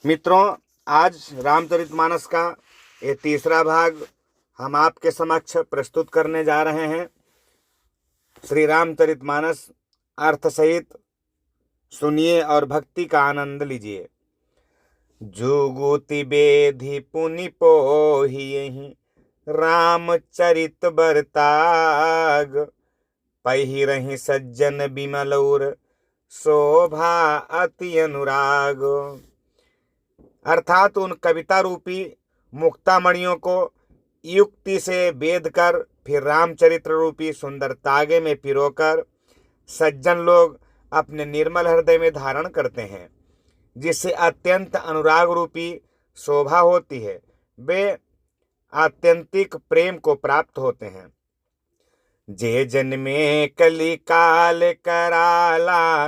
मित्रों, आज रामचरितमानस का ये तीसरा भाग हम आपके समक्ष प्रस्तुत करने जा रहे हैं। श्री रामचरितमानस अर्थ सहित सुनिए और भक्ति का आनंद लीजिए। जुगुति बेधि पुनि पोहियहि रामचरित बरताग, पहिरहि सज्जन बिमलौर शोभा अति अनुराग। अर्थात उन कविता रूपी मुक्तामणियों को युक्ति से बेध कर फिर रामचरित्र रूपी सुंदर तागे में पिरोकर सज्जन लोग अपने निर्मल हृदय में धारण करते हैं, जिससे अत्यंत अनुराग रूपी शोभा होती है। वे आत्यंतिक प्रेम को प्राप्त होते हैं। जे जन्मे कली काल कराला,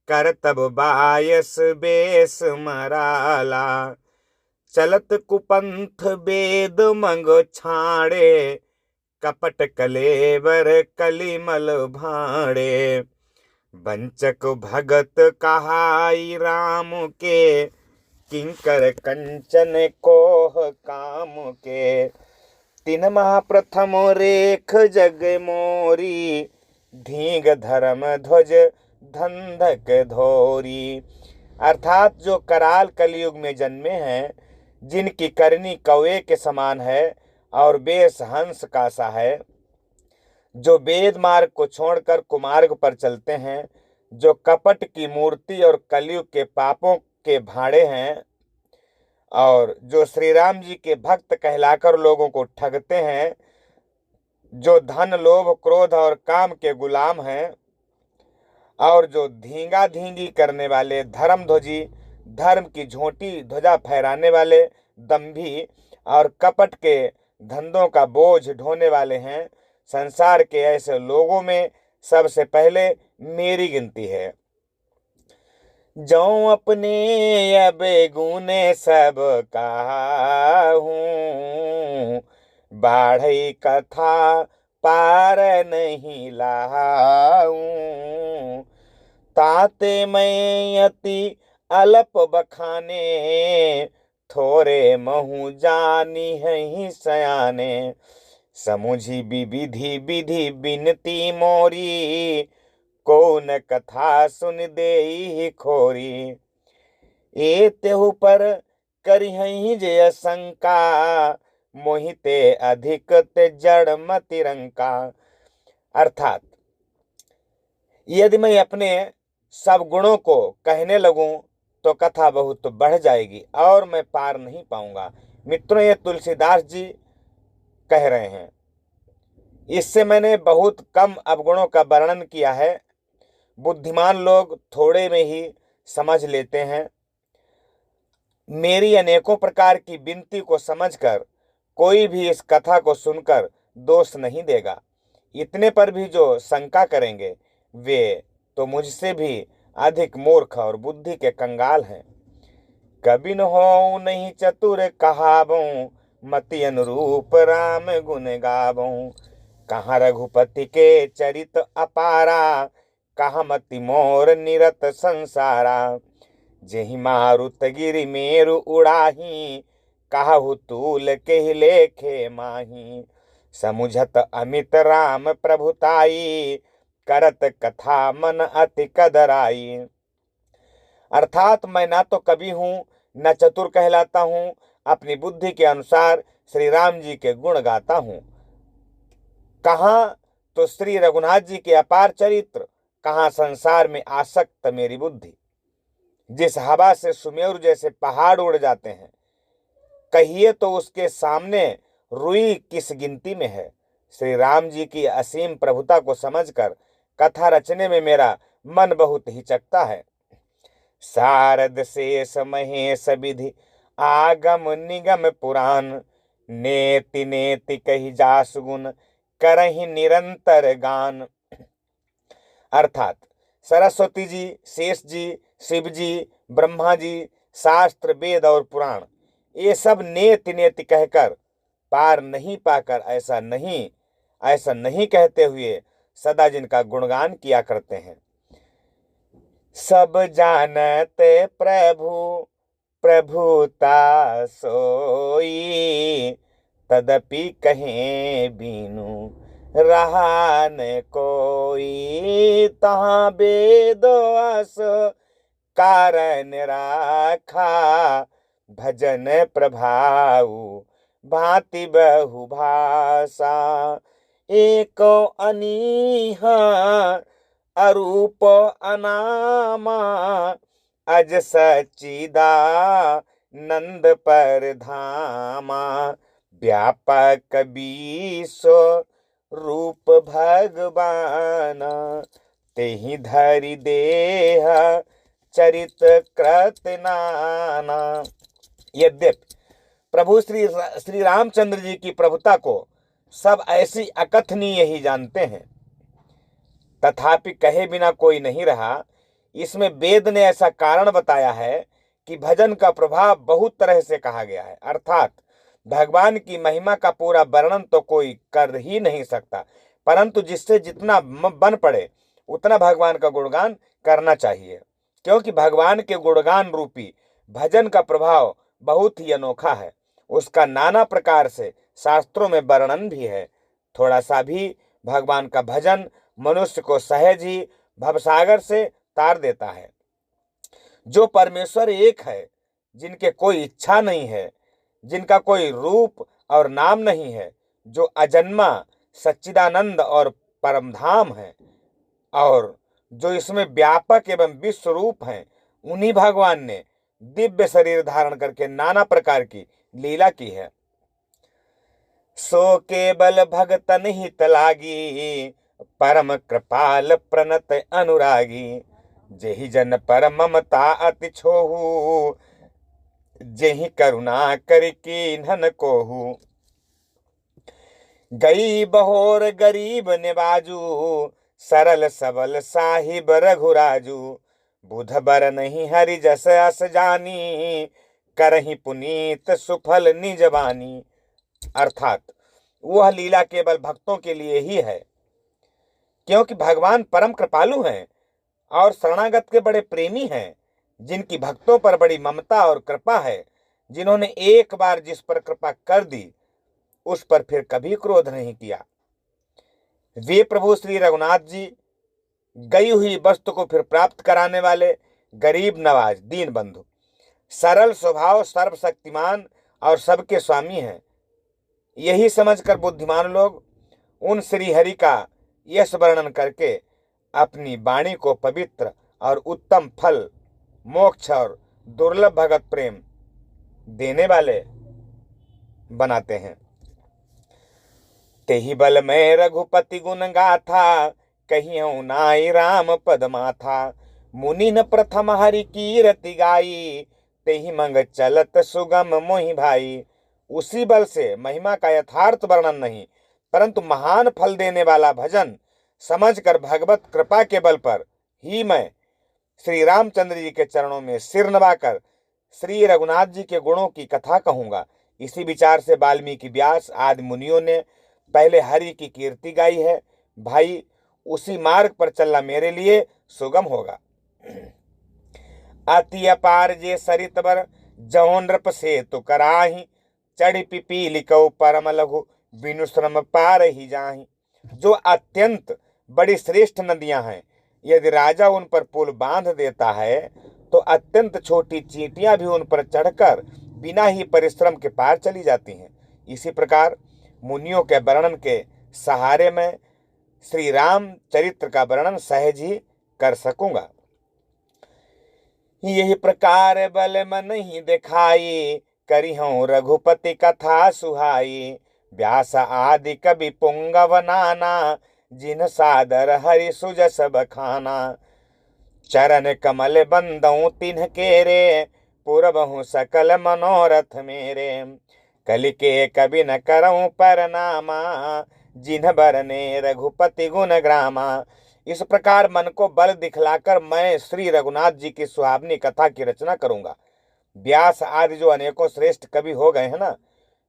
करतब बायस बेस मराला। चलत कुपंथ बेद मंग छाड़े, कपट कलेवर कलिमल भाड़े। वंचक भगत कहाई राम के, किंकर कंचन कोह काम के। तीन महाप्रथम रेख जग मोरी, धींग धर्म ध्वज धंधक धोरी। अर्थात जो कराल कलयुग में जन्मे हैं, जिनकी करनी कौवे के समान है और बेस हंस का सा है, जो वेद मार्ग को छोड़कर कुमार्ग पर चलते हैं, जो कपट की मूर्ति और कलयुग के पापों के भाड़े हैं, और जो श्री राम जी के भक्त कहलाकर लोगों को ठगते हैं, जो धन लोभ क्रोध और काम के गुलाम हैं, और जो धींगा धींगी करने वाले धर्मध्वजी, धर्म की झोटी ध्वजा फहराने वाले दंभी और कपट के धंधों का बोझ ढोने वाले हैं, संसार के ऐसे लोगों में सबसे पहले मेरी गिनती है। जो अपने अब गुने सब कहूं, बाढ़ई कथा पार नहीं लाऊं। ताते मैं अति अल्प बखाने, थोरे महु जानी है सयाने। समुझी विधि विधि बिनती मोरी, कौन कथा सुन देई खोरी। ए तेहु पर करिहहि जय शंका, मोहिते अधिक ते जड़ मति रंका। अर्थात यदि मैं अपने सब गुणों को कहने लगूं तो कथा बहुत बढ़ जाएगी और मैं पार नहीं पाऊंगा। मित्रों, ये तुलसीदास जी कह रहे हैं। इससे मैंने बहुत कम अवगुणों का वर्णन किया है। बुद्धिमान लोग थोड़े में ही समझ लेते हैं। मेरी अनेकों प्रकार की विनती को समझकर कोई भी इस कथा को सुनकर दोष नहीं देगा। इतने पर भी जो शंका करेंगे वे तो मुझसे भी अधिक मूर्ख और बुद्धि के कंगाल हैं। कबिन हो नहीं चतुर कहावों, मति अनुरूप राम गुण गावों। कहाँ रघुपति के चरित अपारा, कहाँ मति मोर निरत संसारा। जेहि मारुत गिरि मेरु उड़ाही, कहु तूल के लेखे माही। समुझत अमित राम प्रभुताई, करत कथा मन अति कदराई। अर्थात मैं ना तो कवि हूँ न चतुर कहलाता हूँ, अपनी बुद्धि के अनुसार श्री राम जी के गुण गाता हूँ। कहाँ तो श्री रघुनाथ जी के अपार चरित्र, कहाँ संसार में आसक्त मेरी बुद्धि। जिस हवा से सुमेरु जैसे पहाड़ उड़ जाते हैं, कहिए तो उसके सामने रुई किस गिनती में है। श्री राम जी की असीम प्रभुता को समझकर कथा रचने में मेरा मन बहुत हिचकता है। शारद शेष महेश विधि आगम निगम पुराण, नेति नेति कही जास गुण करहि निरंतर गान। अर्थात सरस्वती जी, शेष जी, शिव जी, ब्रह्मा जी, शास्त्र वेद और पुराण, ये सब नेति नेति कहकर पार नहीं पाकर ऐसा नहीं कहते हुए सदा जिनका गुणगान किया करते हैं। सब जानते प्रभु प्रभुता सोई, तदपि कहें बीनु रहा न कोई। तहाँ वेदो अस कारण राखा, भजन प्रभाऊ भांति बहु भाषा। एको अनीह अरूप अनामा, अज सच्चिदानंद पर धामा। व्यापक बीसो रूप भगवान, तेहि धरि देह चरित कृत नाना। यद्यपि प्रभु श्री रामचंद्र जी की प्रभुता को सब ऐसी अकथनीय ही जानते हैं, तथापि कहे बिना कोई नहीं रहा। इसमें वेद ने ऐसा कारण बताया है कि भजन का प्रभाव बहुत तरह से कहा गया है, अर्थात भगवान की महिमा का पूरा वर्णन तो कोई कर ही नहीं सकता, परंतु जिससे जितना बन पड़े उतना भगवान का गुणगान करना चाहिए, क्योंकि भगवान के गुणगान रूपी भजन का प्रभाव बहुत ही अनोखा है। उसका नाना प्रकार से शास्त्रों में वर्णन भी है। थोड़ा सा भी भगवान का भजन मनुष्य को सहज ही भवसागर से तार देता है। जो परमेश्वर एक है, जिनके कोई इच्छा नहीं है, जिनका कोई रूप और नाम नहीं है, जो अजन्मा सच्चिदानंद और परमधाम है, और जो इसमें व्यापक एवं विश्व रूप हैं, उन्हीं भगवान ने दिव्य शरीर धारण करके नाना प्रकार की लीला की है। सो केवल भगतन हित लागी, परम कृपाल प्रणत अनुरागी। जेहि जन पर ममता अति छोहु, जेहि करुणा कर कीन्हन कोहु। गई बहोर गरीब निबाजू, सरल सबल साहिब रघुराजू। बुध बर नहीं हरि जस अस जानी, करहि पुनीत सुफल निज बानी। अर्थात वह लीला केवल भक्तों के लिए ही है, क्योंकि भगवान परम कृपालु हैं और शरणागत के बड़े प्रेमी हैं, जिनकी भक्तों पर बड़ी ममता और कृपा है, जिन्होंने एक बार जिस पर कृपा कर दी उस पर फिर कभी क्रोध नहीं किया। वे प्रभु श्री रघुनाथ जी गई हुई वस्तु को फिर प्राप्त कराने वाले गरीब नवाज दीन बंधु, सरल स्वभाव, सर्वशक्तिमान और सबके स्वामी हैं। यही समझकर बुद्धिमान लोग उन श्री हरि का यश वर्णन करके अपनी वाणी को पवित्र और उत्तम फल, मोक्ष और दुर्लभ भगत प्रेम देने वाले बनाते हैं। तेहि बल में रघुपति गुण गाथा, कहियो नाई राम पद माथा। मुनि न प्रथम हरि कीरति गाई, तेहि मंग चलत सुगम मोहि भाई। उसी बल से महिमा का यथार्थ वर्णन नहीं, परंतु महान फल देने वाला भजन समझकर भगवत कृपा के बल पर ही मैं श्री रामचंद्र जी के चरणों में सिर नवाकर श्री रघुनाथ जी के गुणों की कथा कहूंगा। इसी विचार से वाल्मीकि व्यास आदि मुनियों ने पहले हरि की कीर्ति गाई है। भाई, उसी मार्ग पर चलना मेरे लिए सुगम होगा। अति अपार जे सरित बर, जहो नृप से तु कराही। चढ़ी पिपीलि कौ परम लघु, बिनु श्रम पार ही जाही। जो अत्यंत बड़ी श्रेष्ठ नदियां हैं, यदि राजा उन पर पुल बांध देता है तो अत्यंत छोटी चींटियां भी उन पर चढ़कर बिना ही परिश्रम के पार चली जाती हैं। इसी प्रकार मुनियों के वर्णन के सहारे में श्री राम चरित्र का वर्णन सहज ही कर सकूंगा। यही प्रकार बल मन ही दिखाई, करिहूं रघुपति कथा सुहाई। व्यास आदि कवि पुंगव नाना, जिन सादर हरि सुजस बखाना। चरण कमल बंदऊं तिन्ह केरे, पुरबहु सकल मनोरथ मेरे। कलिके कवि न करऊं परनामा, जिन्ह बरने रघुपति गुण ग्रामा। इस प्रकार मन को बल दिखलाकर मैं श्री रघुनाथ जी की सुहावनी कथा की रचना करूंगा। व्यास आदि जो अनेकों श्रेष्ठ कवि हो गए हैं ना,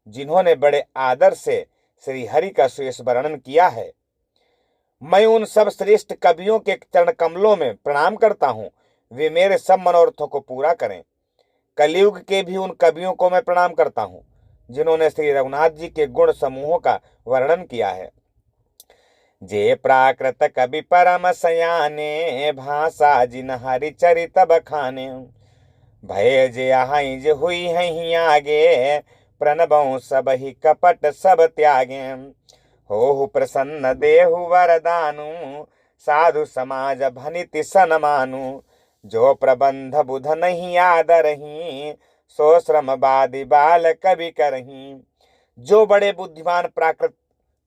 जिन्होंने बड़े आदर से श्री हरि का सुयश वर्णन किया है, मैं उन सब श्रेष्ठ कवियों के चरण कमलों में प्रणाम करता हूँ। वे मेरे सब मनोरथों को पूरा करें। कलयुग के भी उन कवियों को मैं प्रणाम करता हूँ जिन्होंने श्री रघुनाथ जी के गुण समूहों का वर्णन किया है। जे प्राकृत कवि परम सयाने, भाषा जिन हरि चरित बखाने। भय जे आई जे हुई है आगे, प्रणबऊ सब ही कपट सब त्यागे। हो प्रसन्न देहु वरदानु, साधु समाज भनिति सनमानु। जो प्रबंध बुध नहीं आदरही, सो श्रमवादी बाल कवि करही। जो बड़े बुद्धिमान प्राकृत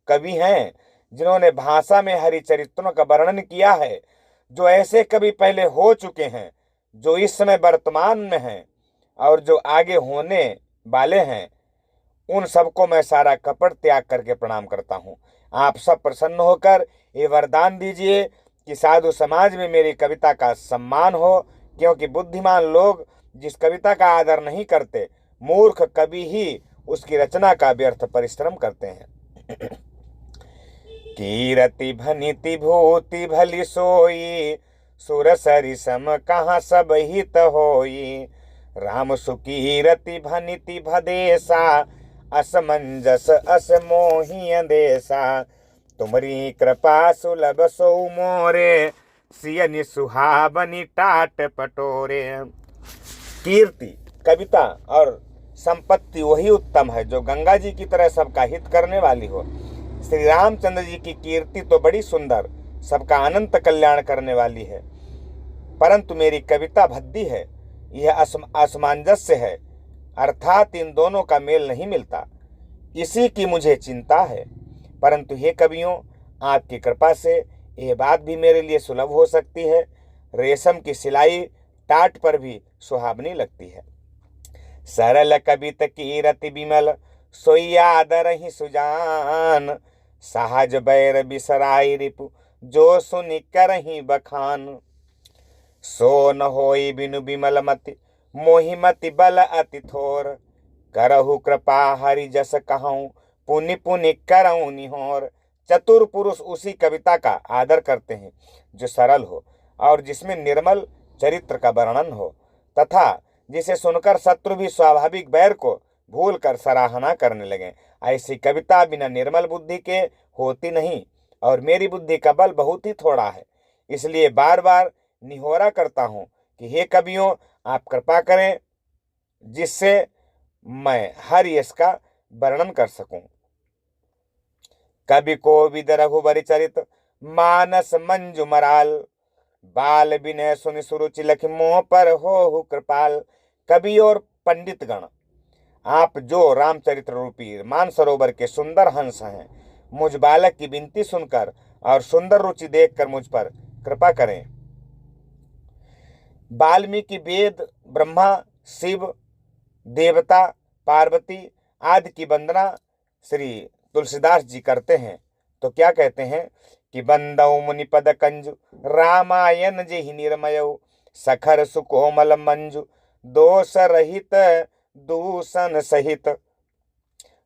कवि हैं जिन्होंने भाषा में हरिचरित्रों का वर्णन किया है, जो ऐसे कवि पहले हो चुके हैं, जो इस समय वर्तमान में हैं और जो आगे होने वाले हैं, उन सबको मैं सारा कपट त्याग करके प्रणाम करता हूँ। आप सब प्रसन्न होकर ये वरदान दीजिए कि साधु समाज में मेरी कविता का सम्मान हो, क्योंकि बुद्धिमान लोग जिस कविता का आदर नहीं करते, मूर्ख कवि ही उसकी रचना का व्यर्थ परिश्रम करते हैं। कीरति भनिति भूति भली सोई, सुर सरिसम कहाँ सब हित होई। राम सुकीरति भनिति भदेसा, असमंजस अस मोहि अंदेसा। तुमरी कृपा सुलभ सो मोरे, सियनि सुहावनि टाट पटोरे। कीर्ति, कविता और संपत्ति वही उत्तम है जो गंगा जी की तरह सबका हित करने वाली हो। श्री रामचंद्र जी की कीर्ति तो बड़ी सुंदर, सबका अनंत कल्याण करने वाली है, परंतु मेरी कविता भद्दी है, यह असमंजस्य है, अर्थात इन दोनों का मेल नहीं मिलता। इसी की मुझे चिंता है, परंतु हे कवियों, आपकी कृपा से यह बात भी मेरे लिए सुलभ हो सकती है। रेशम की सिलाई टाट पर भी सुहावनी लगती है। सरल कवित कीरति बिमल, सोई आदर ही सुजान। सहज बैर बिसराई रिपु, जो सुनि करहि बखान। सो न होई बिनु बिमल मति, मोहि मति बल अति थोर। करहु कृपा हरि जस कहूँ, पुनि पुनि करऊँ निहोर। चतुर पुरुष उसी कविता का आदर करते हैं जो सरल हो और जिसमें निर्मल चरित्र का वर्णन हो, तथा जिसे सुनकर शत्रु भी स्वाभाविक बैर को भूल कर सराहना करने लगे। ऐसी कविता बिना निर्मल बुद्धि के होती नहीं, और मेरी बुद्धि का बल बहुत ही थोड़ा है। इसलिए बार बार निहोरा करता हूँ कि हे कवियों, आप कृपा करें जिससे मैं हर यश का वर्णन कर सकूं। कवि को विद रघुबर चरित, मानस मंजु मराल। बाल विनय सुनि सुरुचि लखि, मोह पर हो कृपाल। कवि और पंडित गण, आप जो रामचरित्र रूपी मानसरोवर के सुंदर हंस हैं, मुझ बालक की विनती सुनकर और सुंदर रुचि देखकर मुझ पर कृपा करें। वाल्मीकि वेद, ब्रह्मा, शिव, देवता, पार्वती आदि की वंदना श्री तुलसीदास जी करते हैं, तो क्या कहते हैं कि बंदौ मुनिपद कंजु, रामायण जेहि निर्मयौ। सखर सुकोमल मंजु, दोष रहित दूषण सहित।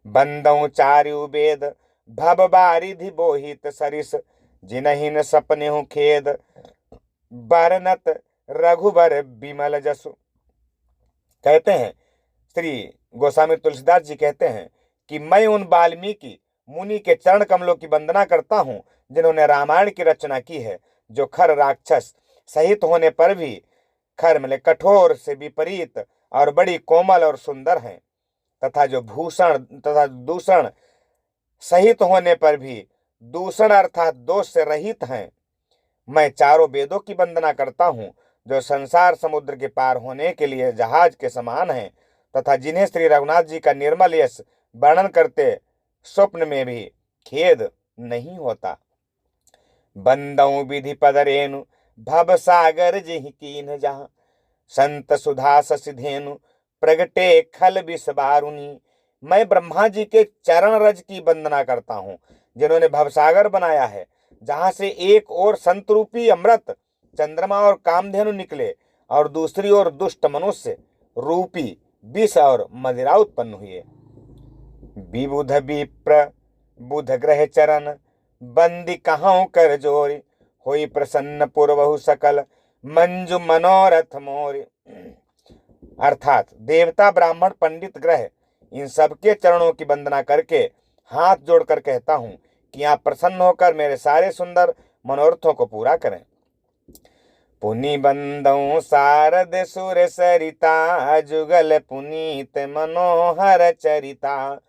बंदौ चारु वेद, भव बारिधि बोहित सरिस। जिनहिन सपनेहु खेद, बरनत रघुबर बिमल जसु। कहते हैं श्री गोस्वामी तुलसीदास जी कहते हैं कि मैं उन वाल्मीकि मुनि के चरण कमलों की वंदना करता हूँ जिन्होंने रामायण की रचना की है, जो खर राक्षस सहित होने पर भी, खर मतलब कठोर से विपरीत और बड़ी कोमल और सुंदर हैं, तथा जो भूषण तथा दूषण सहित होने पर भी दूषण अर्थात दोष से रहित हैं। मैं चारों वेदों की वंदना करता हूँ जो संसार समुद्र के पार होने के लिए जहाज के समान हैं, तथा जिन्हें श्री रघुनाथ जी का निर्मल यश वर्णन करते स्वप्न में भी खेद नहीं होता। बंदौ विधि पद रेणु, भव सागर जिहि कीन जहाँ। संत सुधा ससिधेनु, प्रगटे खल विषबारुनी। मैं ब्रह्मा जी के चरण रज की वंदना करता हूँ जिन्होंने भवसागर बनाया है, जहाँ से एक ओर संत रूपी अमृत चंद्रमा और कामधेनु निकले और दूसरी ओर दुष्ट मनुष्य रूपी विष और मदिरा उत्पन्न हुए। विबुध विप्र बुध ग्रह चरण, बंदी कहाँ कर जोरी। होई प्रसन्न पुरवहु सकल, मंजु मनोरथ मोरी। अर्थात देवता, ब्राह्मण, पंडित, ग्रह, इन सबके चरणों की वंदना करके हाथ जोड़कर कहता हूं कि आप प्रसन्न होकर मेरे सारे सुंदर मनोरथों को पूरा करें। पुनि बंदौ शारद सुर सरिता, जुगल पुनीत मनोहर चरिता।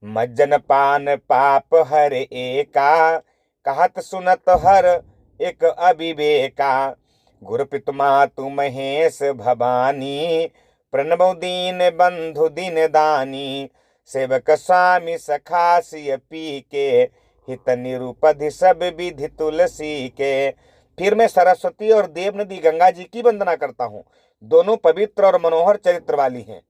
मज्जन पान पाप हर एका, कहत सुनत हर एक अविवेका। गुरु पितु मातु महेश भवानी, प्रणबौ दीन बंधु दिन दानी। सेवक स्वामी सखा सिय पी के, हित निरुपधि सब विधि तुलसी के। फिर मैं सरस्वती और देव नदी गंगा जी की वंदना करता हूँ। दोनों पवित्र और मनोहर चरित्र वाली हैं।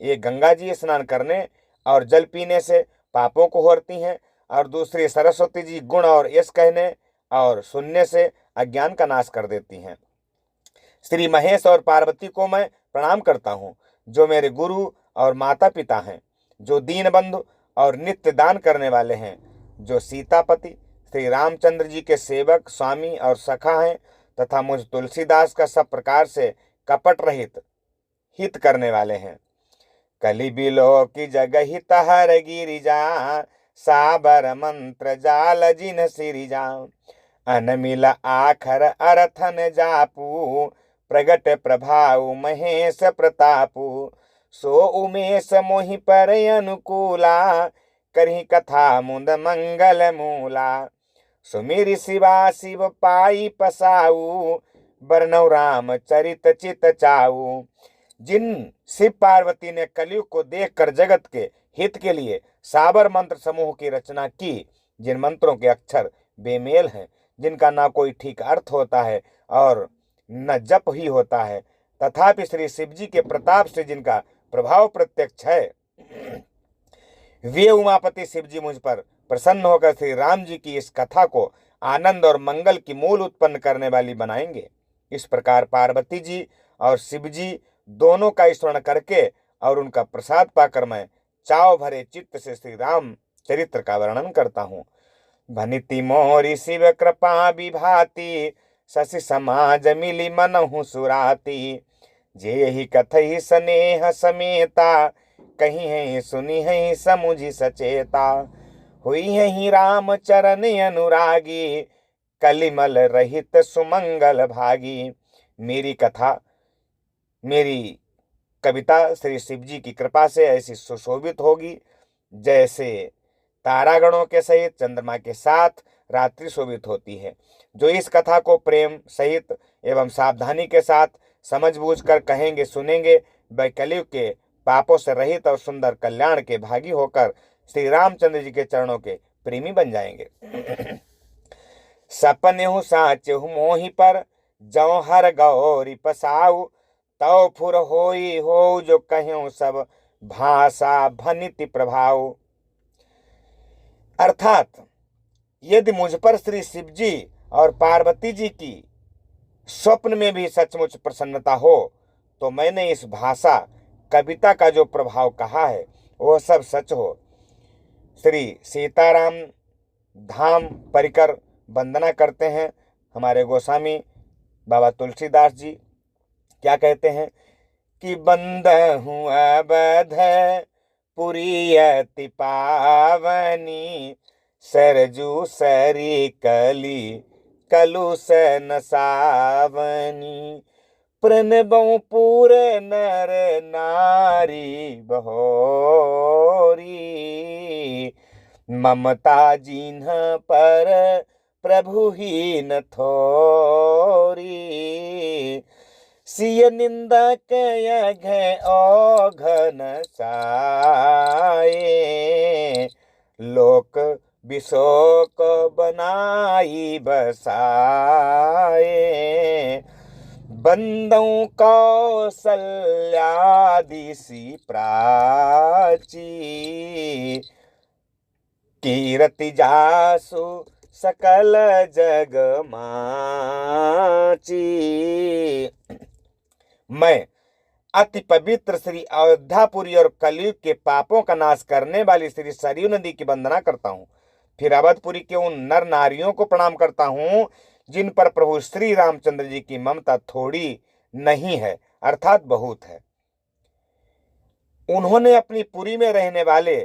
ये गंगा जी स्नान करने और जल पीने से पापों को हरती हैं, और दूसरी सरस्वती जी गुण और यश कहने और सुनने से अज्ञान का नाश कर देती हैं। श्री महेश और पार्वती को मैं प्रणाम करता हूँ, जो मेरे गुरु और माता पिता हैं, जो दीन बंधु और नित्य दान करने वाले हैं, जो सीतापति श्री रामचंद्र जी के सेवक, स्वामी और सखा हैं, तथा मुझ तुलसीदास का सब प्रकार से कपट रहित हित करने वाले हैं। कलि बिलो की जग हित हर गिरिजा, साबर मंत्र जाल जिन सिरिजा। अनमिल आखर अरथन जापू, प्रगट प्रभाव महेश प्रतापु। सो उमेश मोहि पर अनुकूला, करहि कथा मुंद मंगल मूला। सुमिरि शिवा शिव पाई पसाऊ, बरनौ राम चरित चित चाऊ। जिन शिव पार्वती ने कलयुग को देखकर जगत के हित के लिए साबर मंत्र समूह की रचना की, जिन मंत्रों के अक्षर बेमेल हैं, जिनका ना कोई ठीक अर्थ होता है और न जप ही होता है, तथापि श्री शिव जी के प्रताप से जिनका प्रभाव प्रत्यक्ष है, वे उमापति शिव जी मुझ पर प्रसन्न होकर श्री राम जी की इस कथा को आनंद और मंगल की मूल उत्पन्न करने वाली बनाएंगे। इस प्रकार पार्वती जी और शिव जी दोनों का स्मरण करके और उनका प्रसाद पाकर मैं चाव भरे चित्त से श्री राम चरित्र का वर्णन करता हूँ। भनिति मोरी शिव कृपा विभाति, शशि समाज मिली मनहु सुराती। जे यही कथई स्नेह समेता, कहीं है सुनी है समुझि सचेता। हुई है राम चरण अनुरागी, कलिमल रहित सुमंगल भागी। मेरी कथा, मेरी कविता श्री शिव जी की कृपा से ऐसी सुशोभित होगी, जैसे तारागणों के सहित चंद्रमा के साथ रात्रि शोभित होती है। जो इस कथा को प्रेम सहित एवं सावधानी के साथ समझबूझ कर कहेंगे, सुनेंगे, वह कलयुग के पापों से रहित और सुंदर कल्याण के भागी होकर श्री रामचंद्र जी के चरणों के प्रेमी बन जाएंगे। सपने हूँ साच हूँ मोहि पर, जौ हर गौरी पसाऊ। तौ फुर होई हो जो कह्यूं सब, भाषा भनिति प्रभाव। अर्थात यदि मुझ पर श्री शिव जी और पार्वती जी की स्वप्न में भी सचमुच प्रसन्नता हो, तो मैंने इस भाषा कविता का जो प्रभाव कहा है वह सब सच हो। श्री सीताराम धाम परिकर वंदना करते हैं हमारे गोस्वामी बाबा तुलसीदास जी। क्या कहते हैं कि बंदहु अवध पुरी अति पावनी, सरजू सरी कली कलुष न सावनी। प्रणबौ पूर नर नारी बहोरी, ममता जिन्ह पर प्रभु ही न थोरी। सिय निंदा कय घै औघन साए, लोक विशोक बनाई बसाए। बंदौ कौसल्यादि सी प्राची, कीरति जासु सकल जग माची। मैं अति पवित्र श्री अयोध्यापुरी और कलयुग के पापों का नाश करने वाली श्री सरयू नदी की वंदना करता हूँ। फिर अवधपुरी के उन नर नारियों को प्रणाम करता हूँ जिन पर प्रभु श्री रामचंद्र जी की ममता थोड़ी नहीं है, अर्थात बहुत है। उन्होंने अपनी पुरी में रहने वाले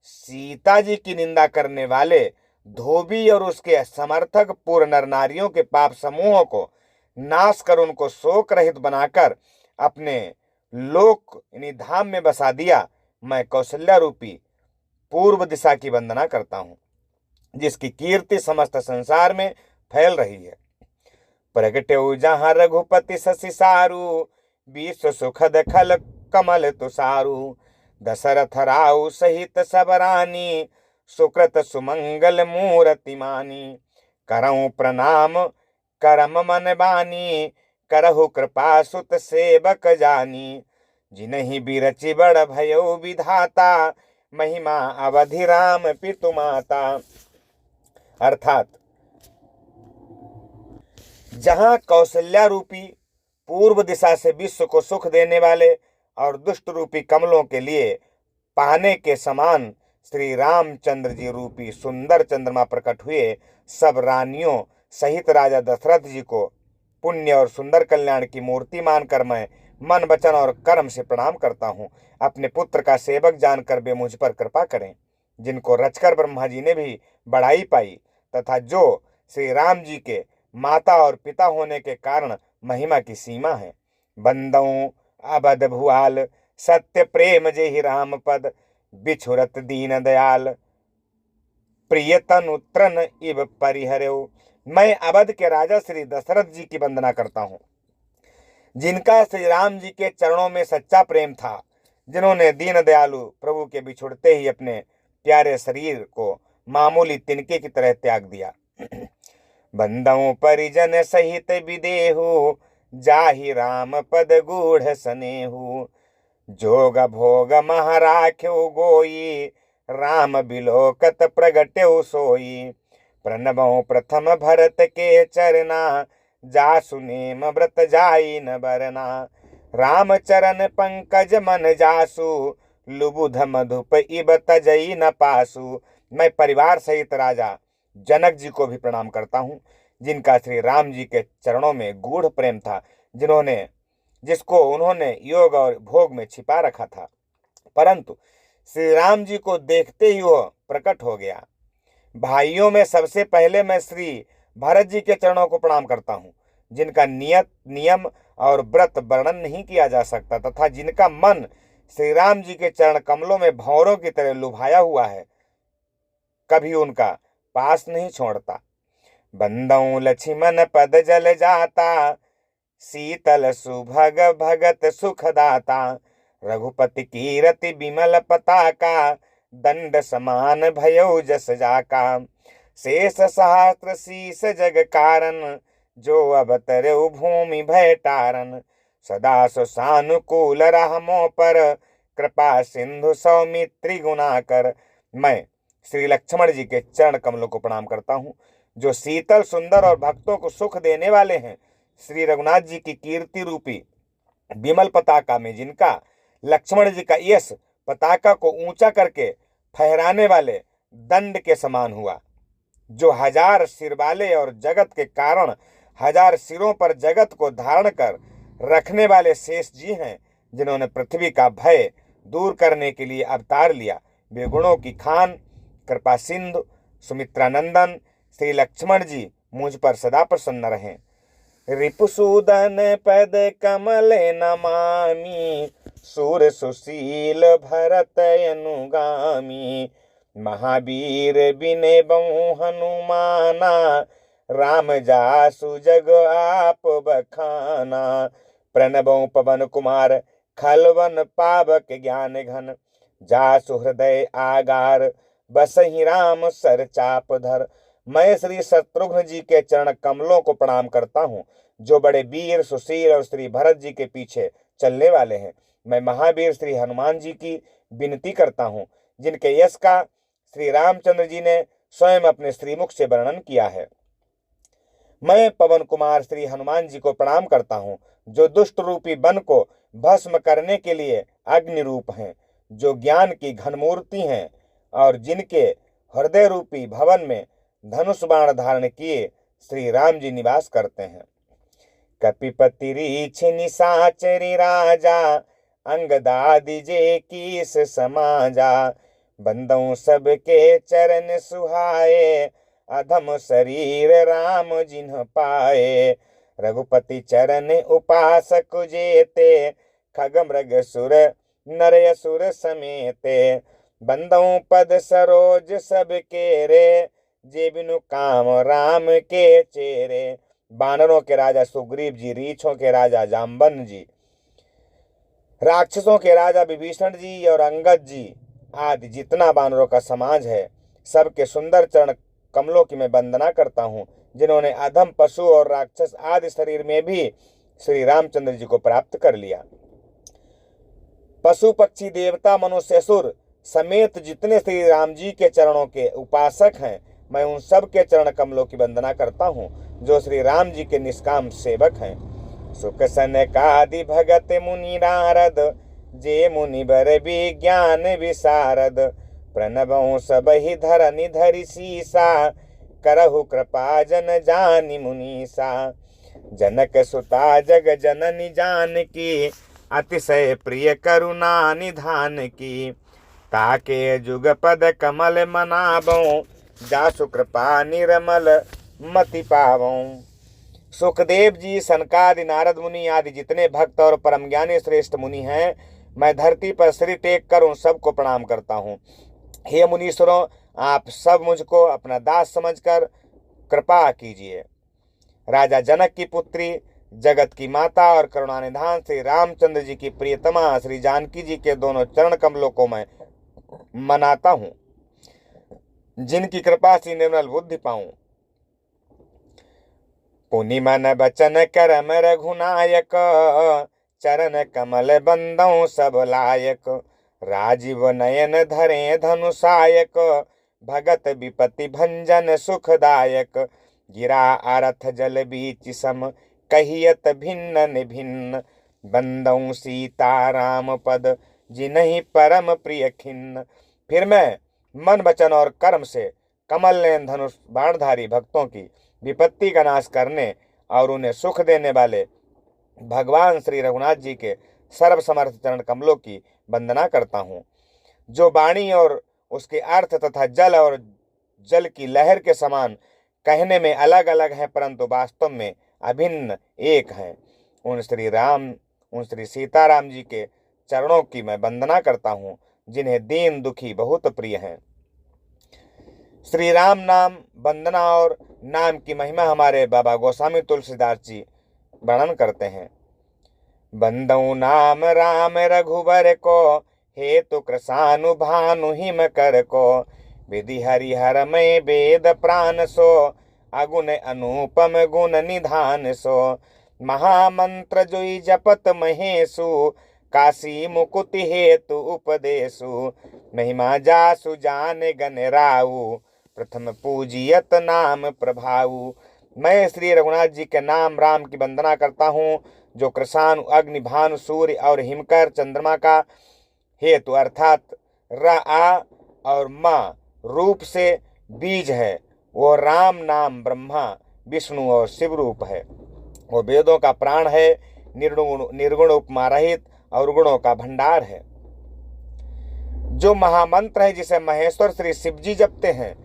सीता जी की निंदा करने वाले धोबी और उसके समर्थक पूर्व नर नारियों के पाप समूहों को नाश कर उनको शोक रहित बनाकर अपने लोक यानी धाम में बसा दिया। मैं कौशल्या रूपी पूर्व दिशा की वंदना करता हूं, जिसकी कीर्ति समस्त संसार में फैल रही है। प्रगट्यो जहां रघुपति शशि सारू, विश्व सुखद खल कमल तुषारू। दशरथ राउ सहित सब रानी, सुकृत सुमंगल मूर्ति मानी। करऊं प्रणाम करम मन बानी, करहु कृपा सुत सेवक जानी। जिनहि बिरचि बड़ भयो विधाता, महिमा अवधि राम पितु माता। अर्थात जहां कौशल्या रूपी पूर्व दिशा से विश्व को सुख देने वाले और दुष्ट रूपी कमलों के लिए पाने के समान श्री रामचंद्र जी रूपी सुंदर चंद्रमा प्रकट हुए, सब रानियों सहित राजा दशरथ जी को पुण्य और सुंदर कल्याण की मूर्ति मानकर मैं मन वचन और कर्म से प्रणाम करता हूँ। अपने पुत्र का सेवक जानकर वे मुझ पर कृपा करें, जिनको रचकर ब्रह्मा जी ने भी बड़ाई पाई, तथा जो श्री राम जी के माता और पिता होने के कारण महिमा की सीमा है। बंदऊ अबध भुआल, सत्य प्रेम जेहि राम पद। बिछुरत दीन दयाल, प्रिय तनु तृण इव परिहर्यो। मैं अवध के राजा श्री दशरथ जी की वंदना करता हूँ, जिनका श्री राम जी के चरणों में सच्चा प्रेम था, जिन्होंने दीन दयालु प्रभु के बिछुड़ते ही अपने प्यारे शरीर को मामूली तिनके की तरह त्याग दिया। बंदऊ परिजन सहित विदेहु, जाहि राम पद गूढ़ सनेहु। जोग भोग महाराख्यो गोई, राम बिलोकत प्रगट्यो सोई। प्रणबौ प्रथम भरत के चरना, जासु नेम व्रत जाई न बरना। राम चरण पंकज मन जासु, लुबुध मधुप इब तजई न पासु। मैं परिवार सहित राजा जनक जी को भी प्रणाम करता हूँ, जिनका श्री राम जी के चरणों में गूढ़ प्रेम था, जिसको उन्होंने योग और भोग में छिपा रखा था, परंतु श्री राम जी को देखते ही वह प्रकट हो गया। भाइयों में सबसे पहले मैं श्री भरत जी के चरणों को प्रणाम करता हूँ, जिनका नियत नियम और व्रत वर्णन नहीं किया जा सकता, तथा जिनका मन श्री राम जी के चरण कमलों में भंवरों की तरह लुभाया हुआ है, कभी उनका पास नहीं छोड़ता। बंदऊ लक्ष्मण पद जल जाता, शीतल सुभग भगत सुखदाता। रघुपति कीरति विमल पताका, दंड समान भयउ जस जाका। शेष सहस्त्र शीस जग कारण, जो अवतरउ भूमि भय टारन। सदा सुसानुकूल रहमो पर, कृपा सिंधु सौमित्री गुणाकर। मैं श्री लक्ष्मण जी के चरण कमलों को प्रणाम करता हूँ, जो शीतल सुंदर और भक्तों को सुख देने वाले हैं। श्री रघुनाथ जी की कीर्ति रूपी विमल पताका में जिनका लक्ष्मण जी का यश पताका को ऊंचा करके फहराने वाले दंड के समान हुआ, जो 1000 सिर वाले और जगत के कारण 1000 सिरों पर जगत को धारण कर रखने वाले शेष जी हैं, जिन्होंने पृथ्वी का भय दूर करने के लिए अवतार लिया। वे गुणों की खान, कृपा सिंधु, सुमित्रा नंदन श्री लक्ष्मण जी मुझ पर सदा प्रसन्न रहें। रिपुसूदन पद कमल नमामि, सूर सुशील भरत अनुगामी। महावीर बिने बहु हनुमाना, राम जासु जग आप बखाना। प्रणबौ पवन कुमार, खलवन पावक ज्ञान घन। जासु हृदय आगार, बसहि राम सर चाप धर। मैं श्री शत्रुघ्न जी के चरण कमलों को प्रणाम करता हूँ, जो बड़े वीर सुशील और श्री भरत जी के पीछे चलने वाले हैं। मैं महावीर श्री हनुमान जी की विनती करता हूँ, जिनके यश का श्री रामचंद्र जी ने स्वयं अपने श्रीमुख से वर्णन किया है। मैं पवन कुमार श्री हनुमान जी को प्रणाम करता हूँ, जो दुष्ट रूपी वन को भस्म करने के लिए अग्नि रूप हैं, जो ज्ञान की घनमूर्ति हैं और जिनके हृदय रूपी भवन में धनुष बाण धारण किए श्री राम जी निवास करते हैं। कपिपति रीछ निशाचरी राजा, अंगदादि जे कीस समाजा। बंदों सबके चरण सुहाए, अधम शरीर राम जिन्ह पाए। रघुपति चरण उपासक जेते, खग मृग सुर नर असुर समेते। बंदों पद सरोज सबके रे, जे बिनु काम राम के चेरे। बानरों के राजा सुग्रीव जी, रीछों के राजा जाम्बन जी, राक्षसों के राजा विभीषण जी और अंगद जी आदि जितना बानरों का समाज है, सबके सुंदर चरण कमलों की मैं वंदना करता हूँ, जिन्होंने अधम पशु और राक्षस आदि शरीर में भी श्री रामचंद्र जी को प्राप्त कर लिया। पशु पक्षी देवता मनुष्य असुर समेत जितने श्री राम जी के चरणों के उपासक हैं, मैं उन सब के चरण कमलों की वंदना करता हूँ, जो श्री राम जी के निष्काम सेवक हैं। सुख सनकादि भगत मुनि नारद, जे मुनि बर विज्ञान विशारद। प्रणबहु सबहि धरनि धरि सीसा, करहु कृपा जन जानि मुनीसा। जनक सुता जग जननी जानकी, अतिशय प्रिय करुणा निधान की। ताके जुग पद कमल मनाबों, जासु कृपा निरमल मति पावों। सुखदेव जी, सनकादि, नारद मुनि आदि जितने भक्त और परम ज्ञानी श्रेष्ठ मुनि हैं, मैं धरती पर सिर टेक कर उन सबको प्रणाम करता हूँ। हे मुनीश्वरों, आप सब मुझको अपना दास समझकर कृपा कीजिए। राजा जनक की पुत्री, जगत की माता और करुणानिधान श्री रामचंद्र जी की प्रियतमा श्री जानकी जी के दोनों चरण कमलों को मैं मनाता हूँ, जिनकी कृपा से निर्मल बुद्धि पाऊं। पुनि मन बचन करम रघुनायक, चरण कमल बंदों सब लायक। राजीव नयन धरे धनुषायक, भगत विपति भंजन सुखदायक। गिरा अरथ जल बीच सम, कहियत भिन्न भिन्न। बंदों सीता राम पद, जिन्हि परम प्रिय खिन्न। फिर मैं मन वचन और कर्म से कमल नयन धनुष बाणधारी भक्तों की विपत्ति का नाश करने और उन्हें सुख देने वाले भगवान श्री रघुनाथ जी के सर्वसमर्थ चरण कमलों की वंदना करता हूँ, जो वाणी और उसके अर्थ तथा जल और जल की लहर के समान कहने में अलग अलग हैं, परंतु वास्तव में अभिन्न एक हैं। उन श्री सीताराम जी के चरणों की मैं वंदना करता हूँ, जिन्हें दीन दुखी बहुत प्रिय हैं। श्री राम नाम वंदना और नाम की महिमा हमारे बाबा गोस्वामी तुलसीदास जी वर्णन करते हैं। बंदऊ नाम राम रघुबर को, हेतु कृसानु भानु हिम कर को। विधि हरिहर में वेद प्राण सो, अगुण अनुपम गुण निधान सो। महामंत्र जोई जपत महेशु, काशी मुकुति हेतु उपदेशु। महिमा जासु जान गण राऊ, प्रथम पूजियत नाम प्रभाऊ। मैं श्री रघुनाथ जी के नाम राम की वंदना करता हूँ, जो कृषाणु अग्नि भानु सूर्य और हिमकर चंद्रमा का हेतु अर्थात आ और माँ रूप से बीज है। वो राम नाम ब्रह्मा विष्णु और शिव रूप है। वो वेदों का प्राण है, निर्गुण उपमा रहित और गुणों का भंडार है। जो महामंत्र है, जिसे महेश्वर श्री शिव जी जपते हैं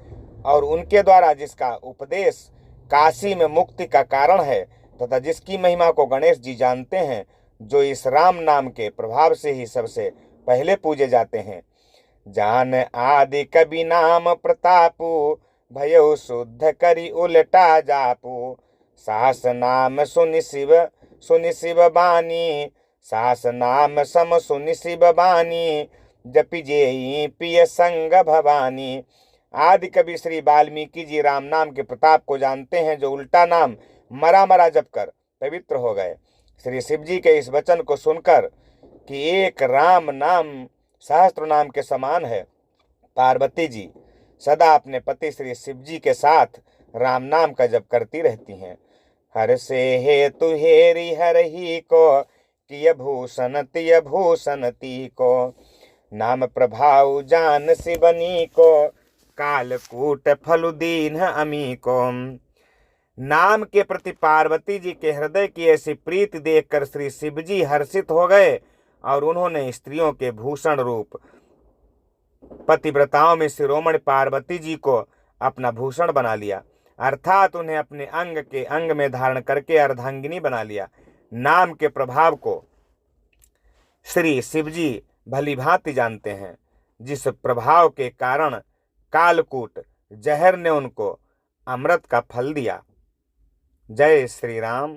और उनके द्वारा जिसका उपदेश काशी में मुक्ति का कारण है, तथा जिसकी महिमा को गणेश जी जानते हैं, जो इस राम नाम के प्रभाव से ही सबसे पहले पूजे जाते हैं। जान आदि कवि नाम प्रतापु, भयो शुद्ध करी उलटा जापू। सास नाम सुनि शिव बानी, सास नाम सम सुनि शिव बानी। जपि जेहि पिय संग भवानी। आदि कवि श्री वाल्मीकि जी राम नाम के प्रताप को जानते हैं, जो उल्टा नाम मरा मरा जप कर पवित्र हो गए। श्री शिव जी के इस वचन को सुनकर कि एक राम नाम सहस्त्र नाम के समान है, पार्वती जी सदा अपने पति श्री शिव जी के साथ राम नाम का जप करती रहती हैं। हर से हेतु हेरी हर ही को, किय भूषण तिय भूषण ती को। नाम प्रभाव जान शिवनी को, कालकूट फलु दीन अमी को। नाम के प्रति पार्वती जी के हृदय की ऐसी प्रीति देखकर श्री शिव जी हर्षित हो गए और उन्होंने स्त्रियों के भूषण रूप पतिव्रताओं में शिरोमणि पार्वती जी को अपना भूषण बना लिया, अर्थात उन्हें अपने अंग के अंग में धारण करके अर्धांगिनी बना लिया। नाम के प्रभाव को श्री शिवजी भली भांति जानते हैं, जिस प्रभाव के कारण कालकूट जहर ने उनको अमृत का फल दिया। जय श्री राम।